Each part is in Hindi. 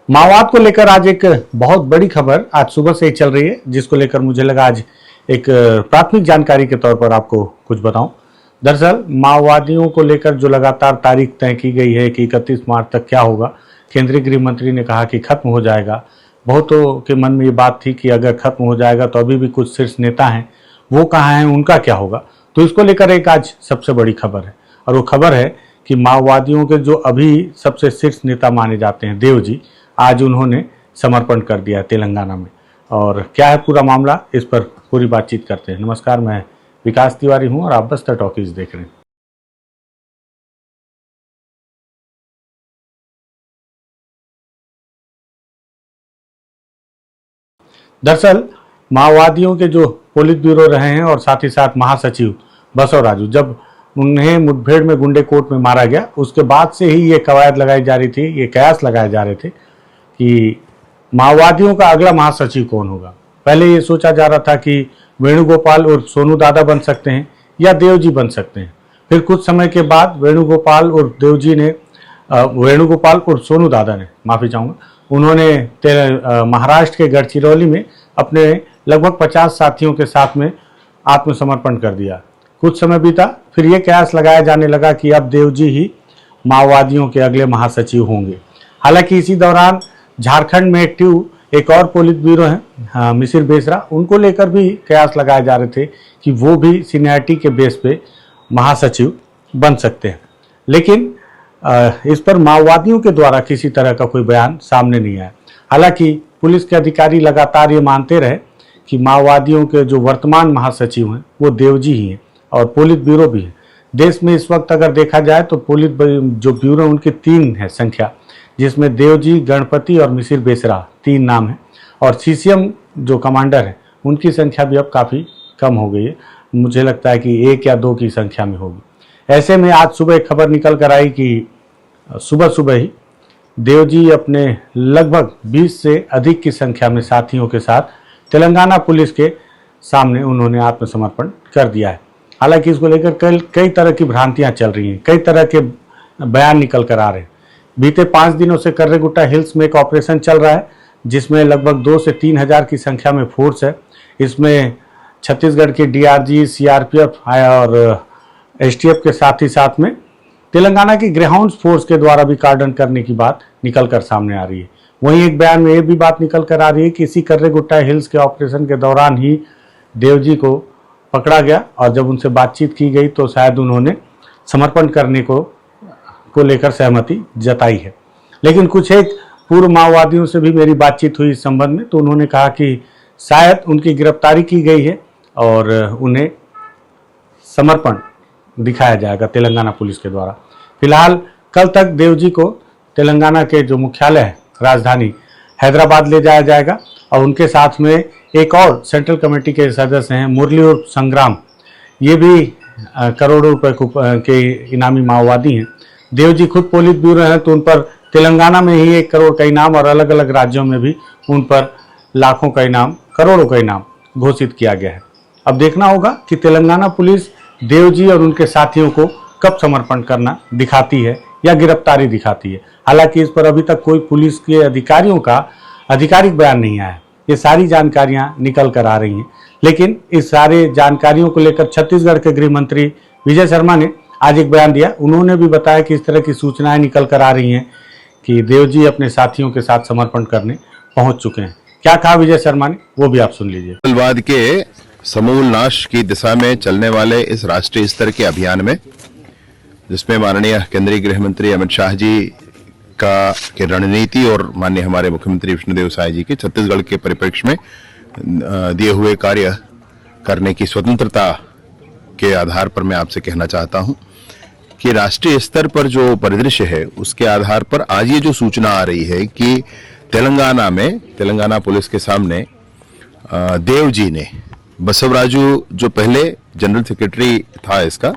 माओवाद को लेकर आज एक बहुत बड़ी खबर आज सुबह से ही चल रही है, जिसको लेकर मुझे लगा आज एक प्राथमिक जानकारी के तौर पर आपको कुछ बताऊं। दरअसल माओवादियों को लेकर जो लगातार तारीख तय की गई है कि 31 मार्च तक क्या होगा, केंद्रीय गृह मंत्री ने कहा कि खत्म हो जाएगा। बहुतों के मन में ये बात थी कि अगर खत्म हो जाएगा तो अभी भी कुछ शीर्ष नेता हैं, वो कहाँ हैं, उनका क्या होगा। तो इसको लेकर एक आज सबसे बड़ी खबर है, और वो खबर है कि माओवादियों के जो अभी सबसे शीर्ष नेता माने जाते हैं, देव जी, आज उन्होंने समर्पण कर दिया है तेलंगाना में। और क्या है पूरा मामला, इस पर पूरी बातचीत करते हैं। नमस्कार, मैं विकास तिवारी हूं और आप बस्तर टॉकीज देख रहे हैं। दरअसल माओवादियों के जो पोलित ब्यूरो रहे हैं और साथ ही साथ महासचिव बसवराजू, जब उन्हें मुठभेड़ में गुंडे कोट में मारा गया, उसके बाद से ही ये कवायद लगाई जा रही थी, ये कयास लगाए जा रहे थे कि माओवादियों का अगला महासचिव कौन होगा। पहले ये सोचा जा रहा था कि वेणुगोपाल उर्फ सोनू दादा बन सकते हैं या देवजी बन सकते हैं। फिर कुछ समय के बाद वेणुगोपाल उर्फ सोनू दादा ने, माफी चाहूंगा, उन्होंने महाराष्ट्र के गढ़चिरौली में अपने लगभग 50 साथियों के साथ में आत्मसमर्पण कर दिया। कुछ समय बीता, फिर यह कयास लगाया जाने लगा कि अब देवजी ही माओवादियों के अगले महासचिव होंगे। हालांकि इसी दौरान झारखंड में एक्टिव एक और पोलित ब्यूरो है, मिसिर बेसरा, उनको लेकर भी कयास लगाए जा रहे थे कि वो भी सीनियरिटी के बेस पे महासचिव बन सकते हैं। लेकिन इस पर माओवादियों के द्वारा किसी तरह का कोई बयान सामने नहीं आया। हालांकि पुलिस के अधिकारी लगातार ये मानते रहे कि माओवादियों के जो वर्तमान महासचिव हैं वो देवजी ही हैं और पोलित ब्यूरो भी है। देश में इस वक्त अगर देखा जाए तो पोलित जो ब्यूरो उनकी 3 है संख्या, जिसमें देवजी, गणपति और मिसिर बेसरा 3 नाम है। और सीसीएम जो कमांडर है उनकी संख्या भी अब काफ़ी कम हो गई है, मुझे लगता है कि 1 या 2 की संख्या में होगी। ऐसे में आज सुबह एक खबर निकल कर आई कि सुबह सुबह ही देवजी अपने लगभग 20 से अधिक की संख्या में साथियों के साथ तेलंगाना पुलिस के सामने उन्होंने आत्मसमर्पण कर दिया है। हालांकि इसको लेकर कई तरह की भ्रांतियां चल रही हैं, कई तरह के बयान निकल कर आ रहे हैं। बीते 5 दिनों से कर्रेगुट्टा हिल्स में एक ऑपरेशन चल रहा है, जिसमें लगभग 2 से 3 हज़ार की संख्या में फोर्स है। इसमें छत्तीसगढ़ के डीआरजी, सीआरपीएफ और एसटीएफ के साथ ही साथ में तेलंगाना की ग्रेहाउंड फोर्स के द्वारा भी कार्डन करने की बात निकल कर सामने आ रही है। वहीं एक बयान में ये भी बात निकल कर आ रही है कि इसी कर्रेगुट्टा हिल्स के ऑपरेशन के दौरान ही देवजी को पकड़ा गया और जब उनसे बातचीत की गई तो शायद उन्होंने समर्पण करने को लेकर सहमति जताई है। लेकिन कुछ एक पूर्व माओवादियों से भी मेरी बातचीत हुई इस संबंध में, तो उन्होंने कहा कि शायद उनकी गिरफ्तारी की गई है और उन्हें समर्पण दिखाया जाएगा तेलंगाना पुलिस के द्वारा। फिलहाल कल तक देवजी को तेलंगाना के जो मुख्यालय है, राजधानी हैदराबाद ले जाया जाएगा और उनके साथ में एक और सेंट्रल कमेटी के सदस्य हैं, मुरली उर्फ संग्राम, ये भी करोड़ों रुपए के इनामी माओवादी हैं। देवजी खुद पोलित ब्यूरो हैं, तो उन पर तेलंगाना में ही 1 करोड़ का इनाम और अलग अलग राज्यों में भी उन पर लाखों का इनाम, करोड़ों का इनाम घोषित किया गया है। अब देखना होगा कि तेलंगाना पुलिस देवजी और उनके साथियों को कब समर्पण करना दिखाती है या गिरफ्तारी दिखाती है। हालांकि इस पर अभी तक कोई पुलिस के अधिकारियों का आधिकारिक बयान नहीं आया है। ये सारी जानकारियां निकल कर आ रही हैं, लेकिन इस सारे जानकारियों को लेकर छत्तीसगढ़ के गृह मंत्री विजय शर्मा ने आज एक बयान दिया। उन्होंने भी बताया कि इस तरह की सूचनाएं निकल कर आ रही हैं कि देवजी अपने साथियों के साथ समर्पण करने पहुंच चुके हैं। क्या कहा विजय शर्मा ने, वो भी आप सुन लीजिए। नक्सलवाद के समूल नाश की दिशा में चलने वाले इस राष्ट्रीय स्तर के अभियान में, जिसमें माननीय केंद्रीय गृह मंत्री अमित शाह जी की रणनीति और माननीय हमारे मुख्यमंत्री विष्णुदेव साय जी के छत्तीसगढ़ के परिप्रेक्ष्य में दिए हुए कार्य करने की स्वतंत्रता के आधार पर मैं आपसे कहना चाहता हूं कि राष्ट्रीय स्तर पर जो परिदृश्य है उसके आधार पर आज ये जो सूचना आ रही है कि तेलंगाना में, तेलंगाना पुलिस के सामने देव जी ने, बसवराजू जो पहले जनरल सेक्रेटरी था इसका,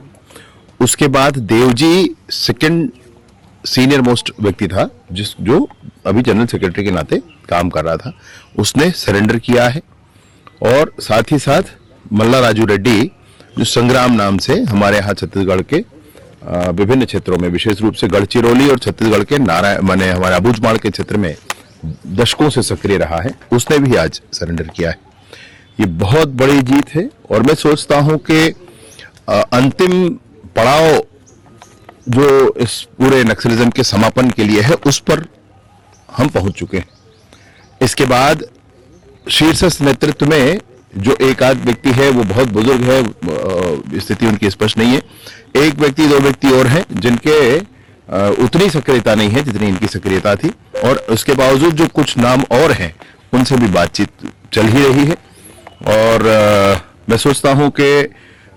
उसके बाद Dev ji second senior most व्यक्ति था जो अभी जनरल सेक्रेटरी के नाते काम कर रहा था, उसने सरेंडर किया है। और साथ ही साथ मल्ला राजू रेड्डी, जो संग्राम नाम से हमारे यहाँ छत्तीसगढ़ के विभिन्न क्षेत्रों में, विशेष रूप से गढ़चिरौली और छत्तीसगढ़ के हमारे अबूझमाड़ के क्षेत्र में दशकों से सक्रिय रहा है, उसने भी आज सरेंडर किया है। ये बहुत बड़ी जीत है और मैं सोचता हूं कि अंतिम पड़ाव जो इस पूरे नक्सलिज्म के समापन के लिए है उस पर हम पहुंच चुके हैं। इसके बाद शीर्षस्थ नेतृत्व में जो एक आध व्यक्ति है वो बहुत बुजुर्ग है, स्थिति उनकी स्पष्ट नहीं है। एक व्यक्ति दो व्यक्ति और हैं जिनके उतनी सक्रियता नहीं है जितनी इनकी सक्रियता थी, और उसके बावजूद जो कुछ नाम और हैं उनसे भी बातचीत चल ही रही है। और मैं सोचता हूं कि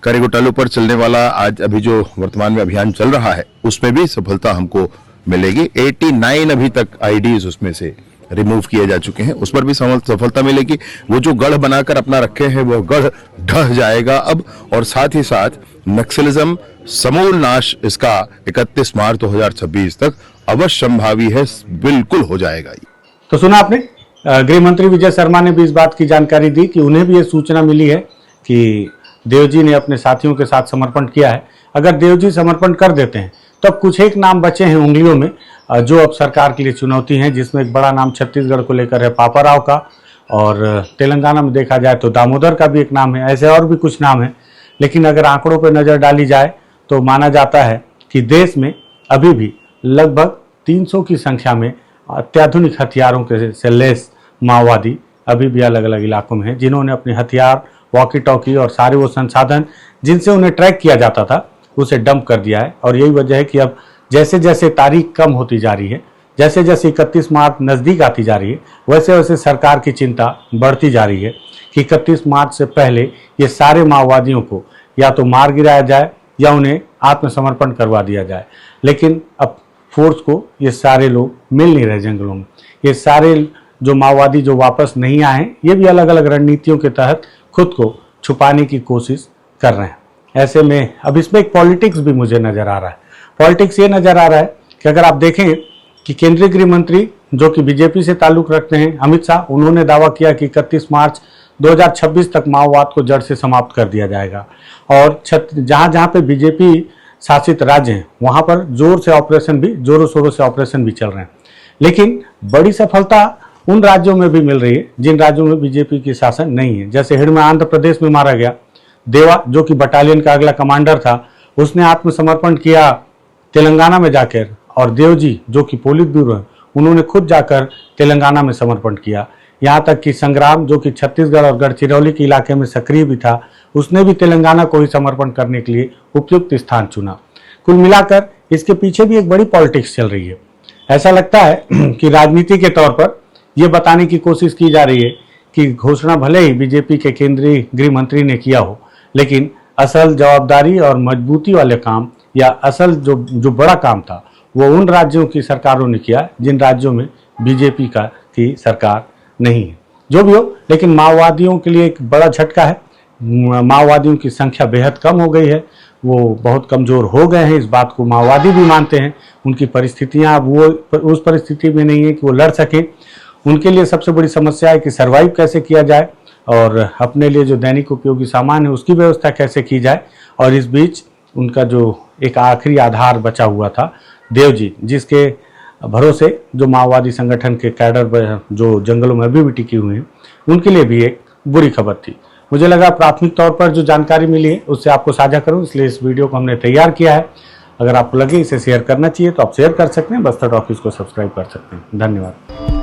करेगोटालू पर चलने वाला आज अभी जो वर्तमान में अभियान चल रहा है उसमें भी सफलता हमको मिलेगी। 89 अभी तक आईडीज उसमें से रिमूव किए जा चुके हैं, उस पर भी सफलता मिलेगी। वो जो गढ़ बनाकर अपना रखे हैं वो गढ़ ढह जाएगा अब, और साथ ही साथ नक्सलिज्म समूल नाश इसका 31 मार्च 2026 तक अवश्य संभावी है, बिल्कुल हो जाएगा। तो सुना आपने, गृह मंत्री विजय शर्मा ने भी इस बात की जानकारी दी कि उन्हें भी ये सूचना मिली है कि देवजी ने अपने साथियों के साथ समर्पण किया है। अगर देवजी समर्पण कर देते हैं तो अब कुछ एक नाम बचे हैं उंगलियों में जो अब सरकार के लिए चुनौती हैं, जिसमें एक बड़ा नाम छत्तीसगढ़ को लेकर है पापाराव का, और तेलंगाना में देखा जाए तो दामोदर का भी एक नाम है। ऐसे और भी कुछ नाम हैं, लेकिन अगर आंकड़ों पर नज़र डाली जाए तो माना जाता है कि देश में अभी भी लगभग 300 की संख्या में अत्याधुनिक हथियारों के से लैस माओवादी अभी भी अलग अलग इलाकों में हैं, जिन्होंने अपने हथियार, वॉकी टॉकी और सारे वो संसाधन जिनसे उन्हें ट्रैक किया जाता था उसे डंप कर दिया है। और यही वजह है कि अब जैसे जैसे तारीख कम होती जा रही है, जैसे जैसे 31 मार्च नज़दीक आती जा रही है, वैसे वैसे सरकार की चिंता बढ़ती जा रही है कि 31 मार्च से पहले ये सारे माओवादियों को या तो मार गिराया जाए या उन्हें आत्मसमर्पण करवा दिया जाए। लेकिन अब फोर्स को ये सारे लोग मिल नहीं रहे जंगलों में। ये सारे जो माओवादी जो वापस नहीं आए हैं, ये भी अलग अलग रणनीतियों के तहत खुद को छुपाने की कोशिश कर रहे हैं। ऐसे में अब इसमें एक पॉलिटिक्स भी मुझे नज़र आ रहा है। पॉलिटिक्स ये नज़र आ रहा है कि अगर आप देखें कि केंद्रीय गृह मंत्री जो कि बीजेपी से ताल्लुक़ रखते हैं, अमित शाह, उन्होंने दावा किया कि 31 मार्च 2026 तक माओवाद को जड़ से समाप्त कर दिया जाएगा। और जहाँ जहाँ पे बीजेपी शासित राज्य हैं वहाँ पर जोरों शोरों से ऑपरेशन भी चल रहे हैं। लेकिन बड़ी सफलता उन राज्यों में भी मिल रही है जिन राज्यों में बीजेपी की शासन नहीं है। जैसे हिड़ में आंध्र प्रदेश में मारा गया देवा, जो कि बटालियन का अगला कमांडर था, उसने आत्मसमर्पण किया तेलंगाना में जाकर, और देवजी जो कि पोलित ब्यूरो है उन्होंने खुद जाकर तेलंगाना में समर्पण किया। यहाँ तक कि संग्राम जो कि छत्तीसगढ़ और गढ़चिरौली के इलाके में सक्रिय भी था, उसने भी तेलंगाना को ही समर्पण करने के लिए उपयुक्त स्थान चुना। कुल मिलाकर इसके पीछे भी एक बड़ी पॉलिटिक्स चल रही है। ऐसा लगता है कि राजनीति के तौर पर यह बताने की कोशिश की जा रही है कि घोषणा भले ही बीजेपी के केंद्रीय गृह मंत्री ने किया हो, लेकिन असल जवाबदारी और मजबूती वाले काम या असल जो बड़ा काम था वो उन राज्यों की सरकारों ने किया जिन राज्यों में बीजेपी की सरकार नहीं है। जो भी हो, लेकिन माओवादियों के लिए एक बड़ा झटका है। माओवादियों की संख्या बेहद कम हो गई है, वो बहुत कमज़ोर हो गए हैं, इस बात को माओवादी भी मानते हैं। उनकी परिस्थितियाँ अब वो उस परिस्थिति में नहीं है कि वो लड़ सकें। उनके लिए सबसे बड़ी समस्या है कि सर्वाइव कैसे किया जाए और अपने लिए जो दैनिक उपयोगी सामान है उसकी व्यवस्था कैसे की जाए। और इस बीच उनका जो एक आखिरी आधार बचा हुआ था देवजी, जिसके भरोसे जो माओवादी संगठन के कैडर जो जंगलों में अभी भी टिके हुए हैं, उनके लिए भी एक बुरी खबर थी। मुझे लगा प्राथमिक तौर पर जो जानकारी मिली है उससे आपको साझा करूं, इसलिए इस वीडियो को हमने तैयार किया है। अगर आपको लगे इसे शेयर करना चाहिए तो आप शेयर कर सकते हैं, बस्तर टॉकीज को सब्सक्राइब कर सकते हैं। धन्यवाद।